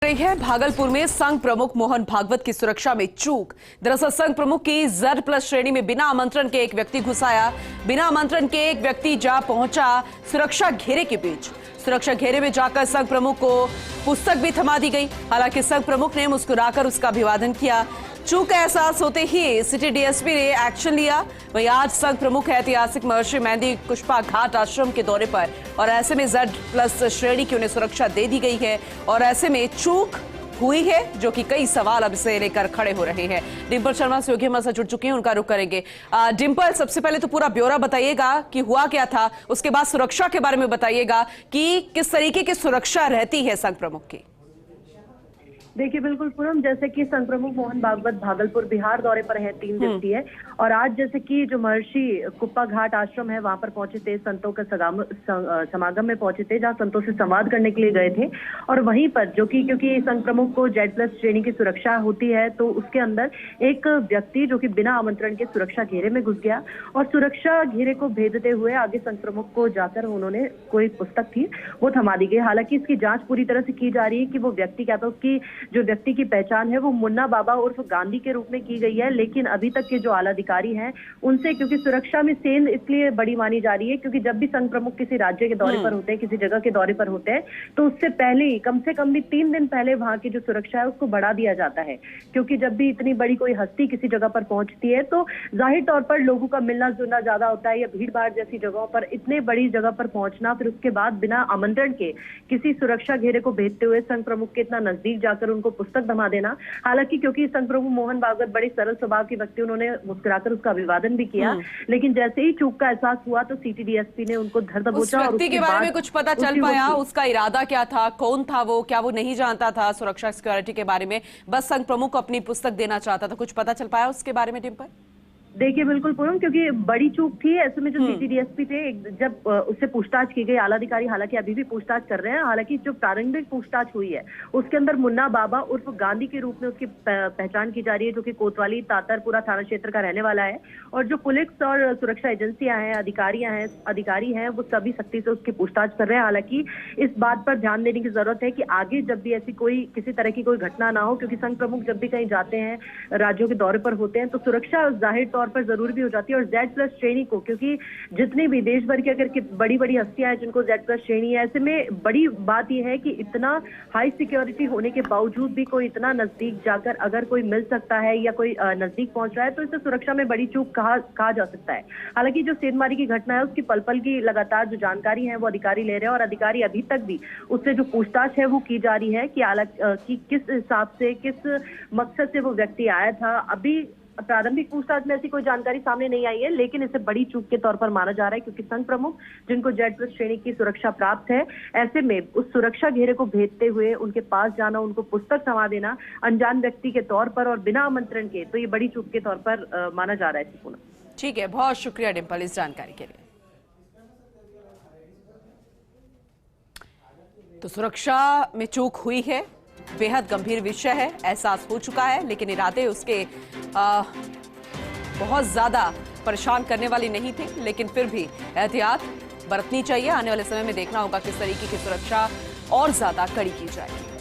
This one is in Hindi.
रही है भागलपुर में संघ प्रमुख मोहन भागवत की सुरक्षा में चूक। दरअसल संघ प्रमुख की Z+ श्रेणी में बिना आमंत्रण के एक व्यक्ति घुस आया। बिना आमंत्रण के एक व्यक्ति जा पहुंचा सुरक्षा घेरे के बीच। सुरक्षा घेरे में जाकर संघ प्रमुख को पुस्तक भी थमा दी गई। हालांकि संघ प्रमुख ने मुस्कुराकर उसका अभिवादन किया। चूक का एहसास होते ही सिटी डीएसपी ने एक्शन लिया। वहीं आज संघ प्रमुख ऐतिहासिक महर्षि मेहंदी कुशपा घाट आश्रम के दौरे पर और ऐसे में Z+ श्रेणी की उन्हें सुरक्षा दे दी गई है और ऐसे में चूक हुई है, जो कि कई सवाल अब इसे लेकर खड़े हो रहे हैं। डिंपल शर्मा सहयोगी हमारे साथ जुड़ चुके हैं, उनका रुख करेंगे। डिंपल, सबसे पहले तो पूरा ब्यौरा बताइएगा कि हुआ क्या था, उसके बाद सुरक्षा के बारे में बताइएगा कि किस तरीके की सुरक्षा रहती है संघ प्रमुख की। देखिए बिल्कुल पूनम, जैसे कि संघ प्रमुख मोहन भागवत भागलपुर बिहार दौरे पर है 3 दिवसीय और आज जैसे कि जो महर्षि कुप्पा घाट आश्रम है वहां पर पहुंचे थे, संतों के समागम में पहुंचे थे जहां संतों से संवाद करने के लिए गए थे। और वहीं पर जो कि क्योंकि संघ प्रमुख को Z+ श्रेणी की सुरक्षा होती है तो उसके अंदर एक व्यक्ति जो कि बिना आमंत्रण के सुरक्षा घेरे में घुस गया और सुरक्षा घेरे को भेदते हुए आगे संघ प्रमुख को जाकर उन्होंने कोई पुस्तक थी वो थमा दी गई। हालांकि इसकी जांच पूरी तरह से की जा रही है कि वो व्यक्ति क्या था, उसकी जो व्यक्ति की पहचान है वो मुन्ना बाबा उर्फ गांधी के रूप में की गई है। लेकिन अभी तक के जो आला अधिकारी हैं उनसे, क्योंकि सुरक्षा में सेंध इसलिए बड़ी मानी जा रही है क्योंकि जब भी संघ प्रमुख किसी राज्य के दौरे पर होते हैं, किसी जगह के दौरे पर होते हैं, तो उससे पहले ही कम से कम भी 3 दिन पहले वहां की जो सुरक्षा है उसको बढ़ा दिया जाता है। क्योंकि जब भी इतनी बड़ी कोई हस्ती किसी जगह पर पहुंचती है तो जाहिर तौर पर लोगों का मिलना जुलना ज्यादा होता है या भीड़ भाड़ जैसी जगहों पर इतने बड़ी जगह पर पहुंचना, फिर उसके बाद बिना आमंत्रण के किसी सुरक्षा घेरे को भेदते हुए संघ प्रमुख के इतना नजदीक जाकर उनको पुस्तक थमा देना। हालांकि क्योंकि संघ प्रमुख मोहन भागवत बड़ी सरल स्वभाव के व्यक्ति, उन्होंने मुस्कुराकर उसका अभिवादन भी किया। लेकिन जैसे ही चूक का एहसास हुआ तो सिटी डीएसपी ने उनको धर दबोचा। उस व्यक्ति के बारे में कुछ पता चल पाया? उसका इरादा क्या था, कौन था वो, क्या वो नहीं जानता था सुरक्षा सिक्योरिटी के बारे में, बस संघ प्रमुख को अपनी पुस्तक देना चाहता था? कुछ पता चल पाया उसके बारे में डिंपल? देखिए बिल्कुल पूनम, क्योंकि बड़ी चूक थी। ऐसे में जो सिटी डीएसपी थे, जब उससे पूछताछ की गई, आला अधिकारी हालांकि अभी भी पूछताछ कर रहे हैं। हालांकि जो प्रारंभिक पूछताछ हुई है उसके अंदर मुन्ना बाबा उर्फ गांधी के रूप में उसकी पहचान की जा रही है, जो कि कोतवाली तातरपुरा थाना क्षेत्र का रहने वाला है। और जो पुलिस और सुरक्षा एजेंसियां हैं, अधिकारी हैं, वो सभी सख्ती से उसकी पूछताछ कर रहे हैं। हालांकि इस बात पर ध्यान देने की जरूरत है कि आगे जब भी ऐसी किसी तरह की कोई घटना ना हो, क्योंकि संघ प्रमुख जब भी कहीं जाते हैं, राज्यों के दौरे पर होते हैं, तो सुरक्षा जाहिर तौर पर जरूरी भी हो जाती है। और Z+ श्रेणी को, क्योंकि जितनी भी देश भर की अगर बड़ी बड़ी हस्तियां हैं जिनको Z+ श्रेणी है, ऐसे में बड़ी बात यह है कि इतना हाई सिक्योरिटी होने के बावजूद भी कोई इतना नजदीक जाकर अगर कोई मिल सकता है या कोई नजदीक पहुंच रहा है तो इसे सुरक्षा में बड़ी चूक कहा जा सकता है। हालांकि जो सेंधमारी की घटना है उसकी पल पल की लगातार जो जानकारी है वो अधिकारी ले रहे हैं और अधिकारी अभी तक भी उससे जो पूछताछ है वो की जा रही है कि किस हिसाब से, किस मकसद से वो व्यक्ति आया था। अभी प्रारंभिक पूछताछ में ऐसी कोई जानकारी सामने नहीं आई है, लेकिन इसे बड़ी चूक के तौर पर माना जा रहा है क्योंकि संघ प्रमुख जिनको Z+ श्रेणी की सुरक्षा प्राप्त है, ऐसे में उस सुरक्षा घेरे को भेदते हुए उनके पास जाना, उनको पुस्तक थमा देना अनजान व्यक्ति के तौर पर और बिना आमंत्रण के, तो ये बड़ी चूक के तौर पर माना जा रहा है। ठीक है, बहुत शुक्रिया डिंपल इस जानकारी के लिए। तो सुरक्षा में चूक हुई है, बेहद गंभीर विषय है, एहसास हो चुका है, लेकिन इरादे उसके बहुत ज्यादा परेशान करने वाली नहीं थे। लेकिन फिर भी एहतियात बरतनी चाहिए। आने वाले समय में देखना होगा किस तरीके की सुरक्षा और ज्यादा कड़ी की जाएगी।